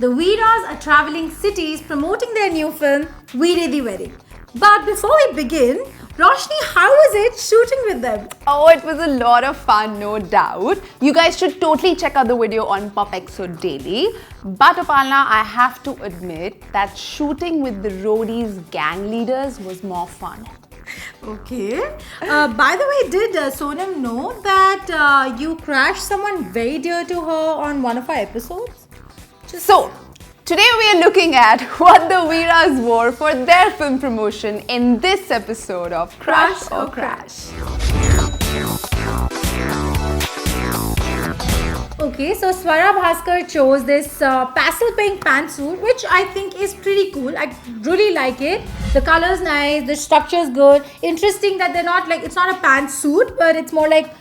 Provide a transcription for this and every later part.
the Veeras are traveling cities promoting their new film, Veere the Wedding. But before we begin, Roshni, how was it shooting with them? Oh, it was a lot of fun, no doubt. You guys should totally check out the video on PopXO Daily. But Apalna, I have to admit that shooting with the roadies gang leaders was more fun. Okay. By the way, did Sonam know that you crashed someone very dear to her on one of our episodes? So, today we are looking at what the Veeras wore for their film promotion in this episode of Crush or Crash. Okay, so Swara Bhaskar chose this pastel pink pantsuit, which I think is pretty cool. I really like it. The color is nice, the structure is good. Interesting that they're not like, it's not a pantsuit, but it's more like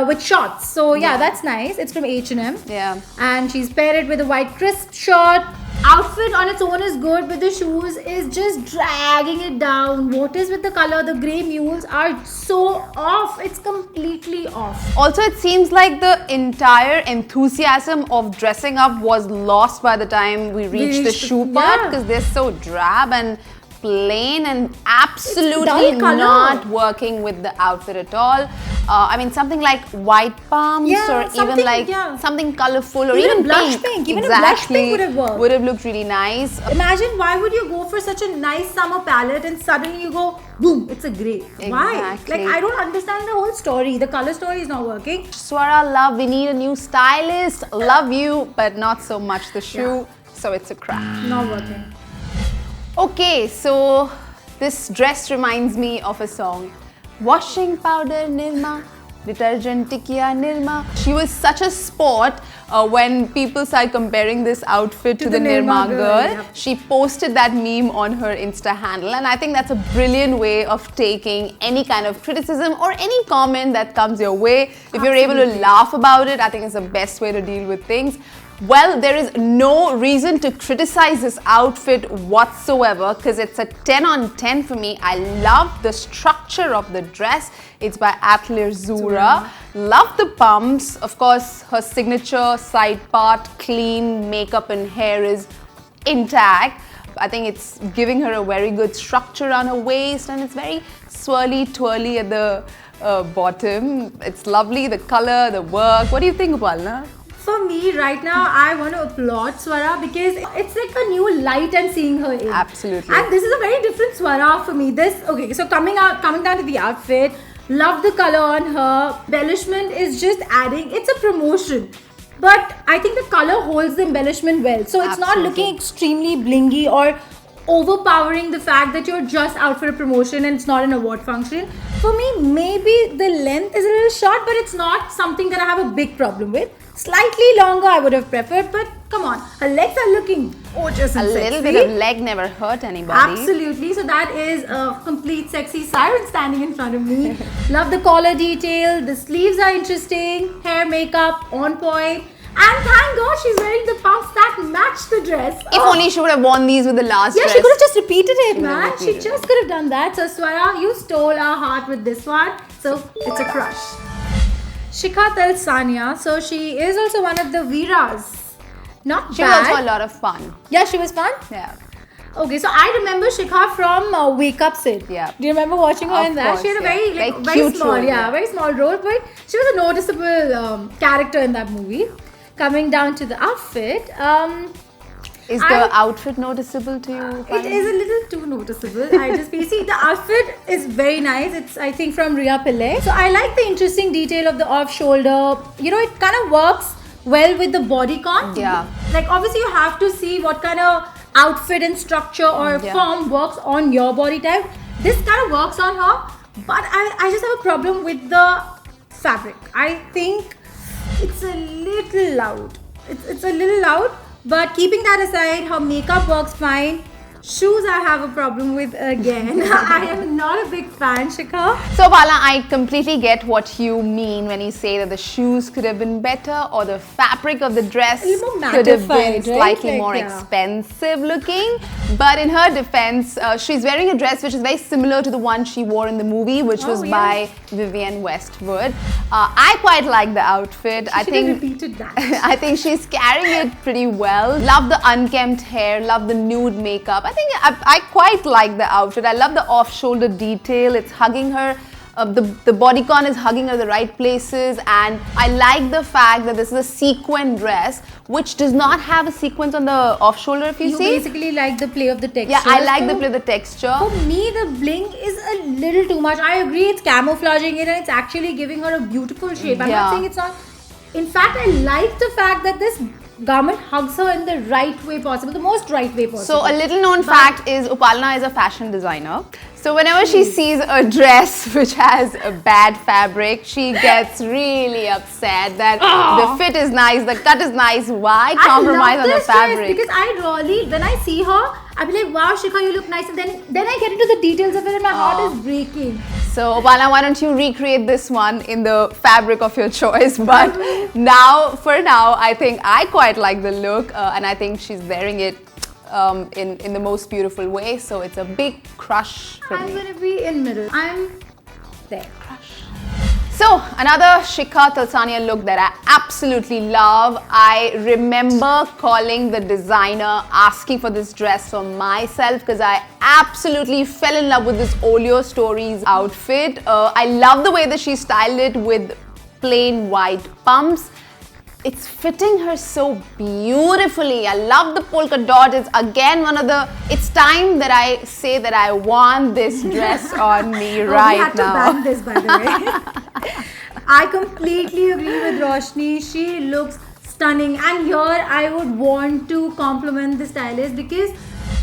with shorts. So yeah, that's nice. It's from H&M. Yeah. And she's paired it with a white crisp shirt. Outfit on its own is good, but the shoes is just dragging it down. What is with the color? The grey mules are so off. It's completely off. Also, it seems like the entire enthusiasm of dressing up was lost by the time we reached the shoe part, because they're so drab and plain and absolutely not working with the outfit at all. I mean, something like white palms or even like something colorful or even blush pink. Even a blush pink would have worked. Would have looked really nice. Imagine, why would you go for such a nice summer palette and suddenly you go, boom, it's a grey. Why? Like, I don't understand the whole story. The color story is not working. Swara, love, we need a new stylist. Love you, but not so much the shoe. So it's a crash. Not working. Okay, so this dress reminds me of a song. Washing powder Nirma, detergent Tikya Nirma. She was such a sport when people started comparing this outfit to the Nirma girl. Yep. She posted that meme on her Insta handle, and I think that's a brilliant way of taking any kind of criticism or any comment that comes your way. If you're able to laugh about it, I think it's the best way to deal with things. Well, there is no reason to criticize this outfit whatsoever because it's a 10 on 10 for me. I love the structure of the dress. It's by Atelier Zura. Love the pumps. Of course, her signature side part, clean makeup and hair is intact. I think it's giving her a very good structure on her waist, and it's very swirly, twirly at the bottom. It's lovely, the color, the work. What do you think, Upalna? For me, right now, I want to applaud Swara because it's like a new light I'm seeing her in. Absolutely. And this is a very different Swara for me. So coming down to the outfit, love the color on her. Embellishment is just adding, it's a promotion. But I think the color holds the embellishment well. So it's not looking extremely blingy or overpowering the fact that you're just out for a promotion and it's not an award function. For me, maybe the length is a little short, but it's not something that I have a big problem with. Slightly longer I would have preferred, but come on, her legs are looking gorgeous and sexy. A little bit of leg never hurt anybody. Absolutely. So that is a complete sexy siren standing in front of me. Love the collar detail. The sleeves are interesting. Hair, makeup on point. And thank God she's wearing the pumps that match the dress. If only she would have worn these with the last dress. Yeah, she could have just repeated it, man. She just could have done that. So Swara, you stole our heart with this one. So it's a crush. Shikha Talsania. So she is also one of the Veeras. Not she bad. was also a lot of fun. Yeah, she was fun? Yeah. Okay, so I remember Shikha from Wake Up Sid. Yeah. Do you remember watching her in that? Course, She had a very cute small, role, very small role, but she was a noticeable character in that movie. Coming down to the outfit, is the outfit noticeable to you? It is a little too noticeable. You see, the outfit is very nice. It's, I think, from Ria Pillai. So I like the interesting detail of the off shoulder. You know, it kind of works well with the bodycon. Yeah. Like, obviously, you have to see what kind of outfit and structure or form works on your body type. This kind of works on her, but I just have a problem with the fabric. I think it's a little loud. It's a little loud, but keeping that aside, her makeup works fine. Shoes I have a problem with again. I am not a big fan, Shikha. So Bala, I completely get what you mean when you say that the shoes could have been better or the fabric of the dress could have been slightly more expensive looking. But in her defense, she's wearing a dress which is very similar to the one she wore in the movie, which was by Vivienne Westwood. I quite like the outfit. I think repeated that. I think she's carrying it pretty well. Love the unkempt hair, love the nude makeup. I think I quite like the outfit. I love the off-shoulder detail. It's hugging her. The bodycon is hugging her the right places, and I like the fact that this is a sequin dress which does not have a sequence on the off shoulder. If you see, basically like the play of the texture. Yeah, I like the play of the texture. For me, the bling is a little too much. I agree, it's camouflaging it and it's actually giving her a beautiful shape. I'm not saying it's not. In fact, I like the fact that this garment hugs her in the right way possible, the most right way possible. So a little known fact is Upalana is a fashion designer. So whenever she sees a dress which has a bad fabric, she gets really upset that the fit is nice, the cut is nice, why compromise on the fabric? Because I really, when I see her, I'll be like, wow, Shikha, you look nice. And then I get into the details of it and my heart is breaking. So Upalana, why don't you recreate this one in the fabric of your choice? But for now, I think I quite like the look and I think she's wearing it in the most beautiful way. So it's a big crush for me. I'm going to be in middle. I'm there. Crush. So another Shikha Talsania look that I absolutely love. I remember calling the designer, asking for this dress for myself because I absolutely fell in love with this Olio Stories outfit. I love the way that she styled it with plain white pumps. It's fitting her so beautifully. I love the polka dot. It's again it's time that I say that I want this dress on me right now. We had to ban this, by the way. I completely agree with Roshni. She looks stunning. And here I would want to compliment the stylist because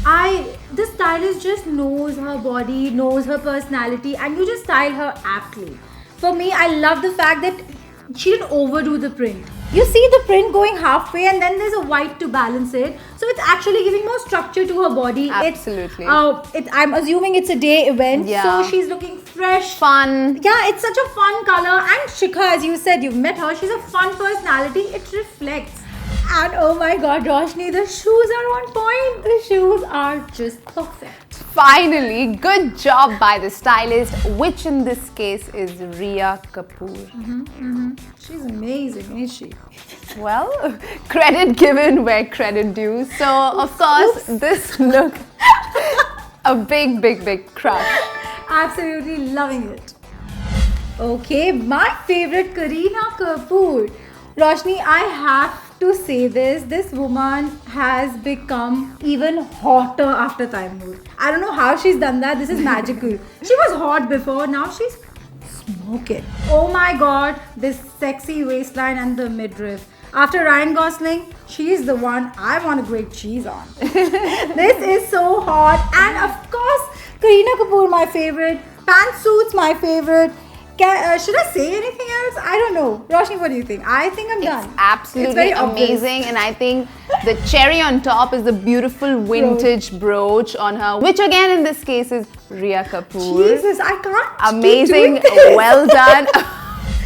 the stylist just knows her body, knows her personality, and you just style her aptly. For me, I love the fact that she didn't overdo the print. You see the print going halfway and then there's a white to balance it. So it's actually giving more structure to her body. Absolutely. I'm assuming it's a day event. Yeah. So she's looking fresh. Fun. Yeah, it's such a fun color. And Shikha, as you said, you've met her. She's a fun personality. It reflects. And oh my god, Roshni, the shoes are on point. The shoes are just perfect. Finally, good job by the stylist, which in this case is Rhea Kapoor. She's amazing, isn't she? Well, credit given where credit due. So, of course, this look, a big crush. Absolutely loving it. Okay, my favorite, Kareena Kapoor. Roshni, I have to say this woman has become even hotter after Taimur. I don't know how she's done that. This is magical. She was hot before, now she's smoking. Oh my god, this sexy waistline and the midriff. After Ryan Gosling, she's the one I want to grate cheese on. This is so hot. And of course, Kareena Kapoor, my favorite. Pantsuits, my favorite. Should I say anything else? I don't know. Roshni, what do you think? I think I'm done. It's absolutely amazing, and I think the cherry on top is the beautiful vintage brooch on her, which again in this case is Rhea Kapoor. Jesus, I can't. Amazing, well done.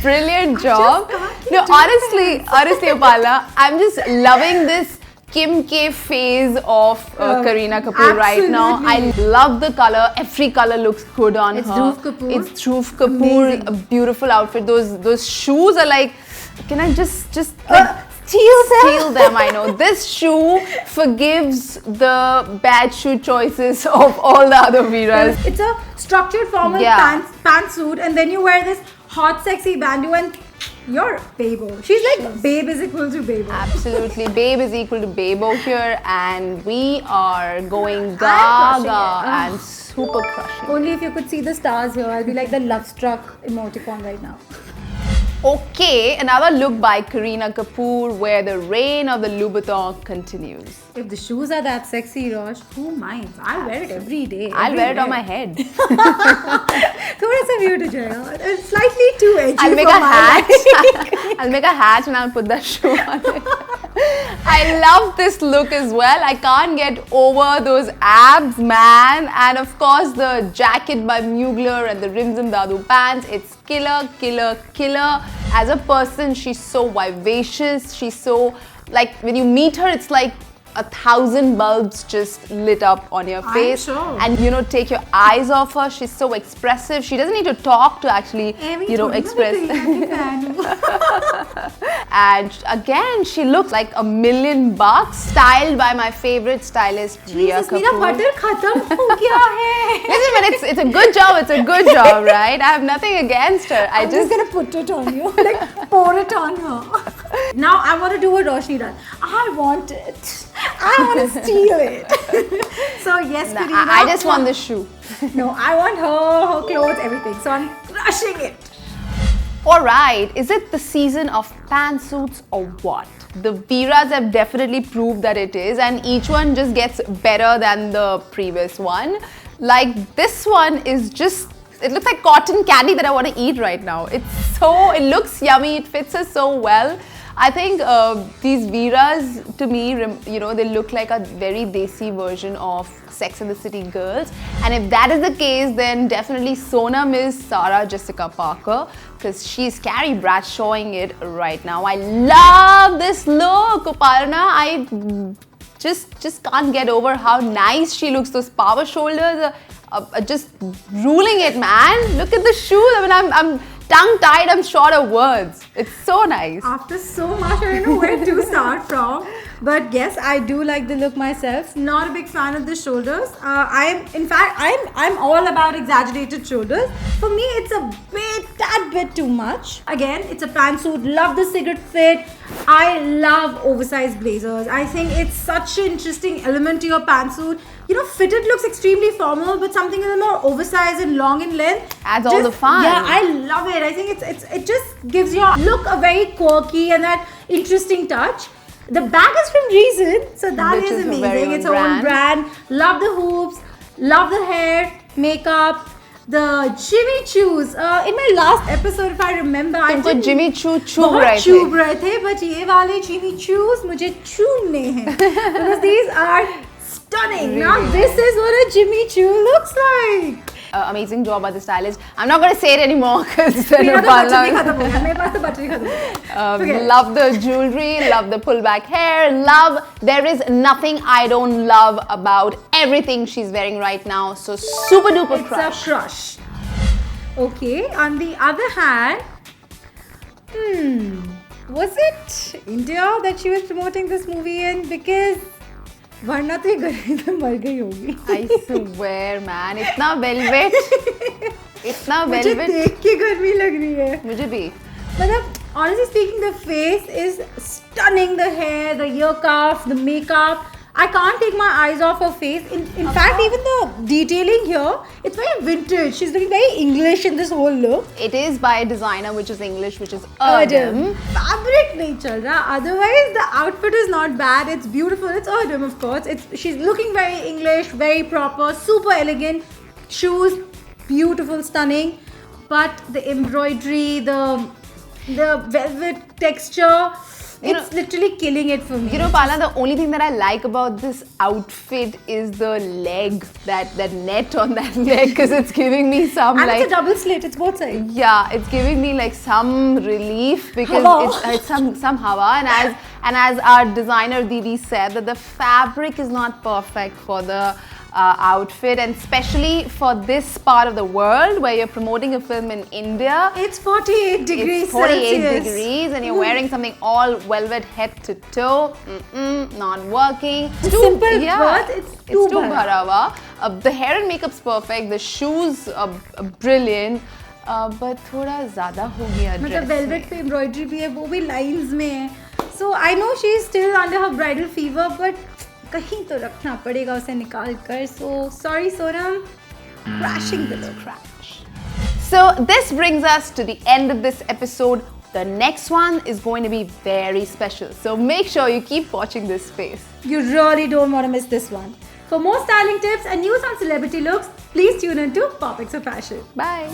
Brilliant job. No, honestly, Upala, I'm just loving this Kim K phase of Kareena Kapoor right now. I love the color. Every color looks good on her. Dhruv Kapoor. It's Dhruv Kapoor. Amazing. A beautiful outfit. Those shoes are like, can I just like steal them? I know. This shoe forgives the bad shoe choices of all the other Veeras. It's a structured formal pantsuit, and then you wear this hot sexy bandeau and you're Bebo. She's like Babe is equal to Bebo. Absolutely. Babe is equal to Bebo here, and we are going gaga and super crushing. Only if you could see the stars here, I'll be like the love struck emoticon right now. Okay, another look by Kareena Kapoor where the reign of the Louboutin continues. If the shoes are that sexy, Rosh, who minds? I'll wear it every day. I'll wear it on my head. Thoda sa view to jayega. It's slightly too edgy. I'll make a hat. I'll make a hat and I'll put that shoe on it. I love this look as well. I can't get over those abs, man. And of course, the jacket by Mugler and the Rimzim Dadu pants. It's killer, killer, killer. As a person, she's so vivacious. She's so, like, when you meet her, it's like 1,000 bulbs just lit up on your face. sure. And you know, take your eyes off her. She's so expressive. She doesn't need to talk to actually, you know, express. And again, she looks like $1,000,000, styled by my favorite stylist, Priya Jesus, मेरा Kapoor. butter खत्म हो गया है. Listen, but it's a good job. It's a good job, right? I have nothing against her. I'm just gonna put it on you, like pour it on her. Now I want to do what Roshni does. I want it. I want to steal it. So yes, Nah, Karina. I just want the shoe. No, I want her clothes, everything. So I'm crushing it. Alright, is it the season of pantsuits or what? The Veeras have definitely proved that it is, and each one just gets better than the previous one. Like this one is just, it looks like cotton candy that I want to eat right now. It looks yummy, it fits her so well. I think these Veeras, to me, you know, they look like a very desi version of Sex and the City girls. And if that is the case, then definitely Sonam is Sarah Jessica Parker, because she's Carrie Bradshawing it right now. I love this look, Aparna. I just can't get over how nice she looks. Those power shoulders are just ruling it, man. Look at the shoes. I mean, I'm tongue-tied, I'm short of words. It's so nice. After so much, I don't know where to start from. But yes, I do like the look myself. Not a big fan of the shoulders. I'm all about exaggerated shoulders. For me, it's a tad bit too much. Again, it's a pantsuit. Love the cigarette fit. I love oversized blazers. I think it's such an interesting element to your pantsuit. You know, fitted looks extremely formal, but something a little more oversized and long in length adds all the fun. Yeah, I love it. I think it just gives your look a very quirky and that interesting touch. The bag is from Reason, so that Which is is a very amazing. own It's her own brand. Love the hoops, love the hair, makeup, the Jimmy Choos. In my last episode, if I remember, I तुमको Jimmy Choo चूम बहुत रहे थे. चूम रहे थे, but ये वाले Jimmy Choos मुझे चूमने हैं because these are stunning. Now this is what a Jimmy Choo looks like. Amazing job by the stylist. I'm not going to say it anymore because मेरा तो बटन ही खत्म हो गया. मेरे पास तो बटन ही खत्म हो गया. love the jewelry, love the pullback hair, there is nothing I don't love about everything she's wearing right now. So super duper crush. It's a crush. Okay, on the other hand, was it India that she was promoting this movie in? Because वरना तो ये गर्मी में मर गई होगी. I swear, man, इतना velvet, इतना मुझे velvet. देख के गर्मी लग रही है. मुझे भी. मतलब honestly speaking, the face is stunning. The hair, the ear cuff, the makeup. I can't take my eyes off her face. In fact, even the detailing here, it's very vintage. She's looking very English in this whole look. It is by a designer which is English, which is Erdem. Fabric nahi chal raha. Otherwise, the outfit is not bad. It's beautiful. It's Erdem, of course. She's looking very English, very proper, super elegant. Shoes, beautiful, stunning. But the embroidery, the velvet texture, it's literally killing it for me. You know, Pala, the only thing that I like about this outfit is the leg, that net on that leg, because it's giving me some and like... it's a double slit, it's both sides. Yeah, it's giving me like some relief because it's some hawa, and as our designer Didi said, that the fabric is not perfect for the outfit, and especially for this part of the world where you're promoting a film in India. It's 48 degrees It's 48 Celsius. degrees and you're wearing something all velvet head to toe. Not working. Simple, but it's too bhara. The hair and makeup's perfect. The shoes are brilliant. But थोड़ा ज़्यादा हो गया dress मतलब velvet पे embroidery भी है, वो भी lines में है. So I know she is still under her bridal fever, but कहीं तो रखना पड़ेगा उसे निकाल कर. So sorry Sonam, crashing the look. So this brings us to the end of this episode. The next one is going to be very special. So make sure you keep watching this space. You really don't want to miss this one. For more styling tips and news on celebrity looks, please tune in to Pop Extra Fashion. Bye.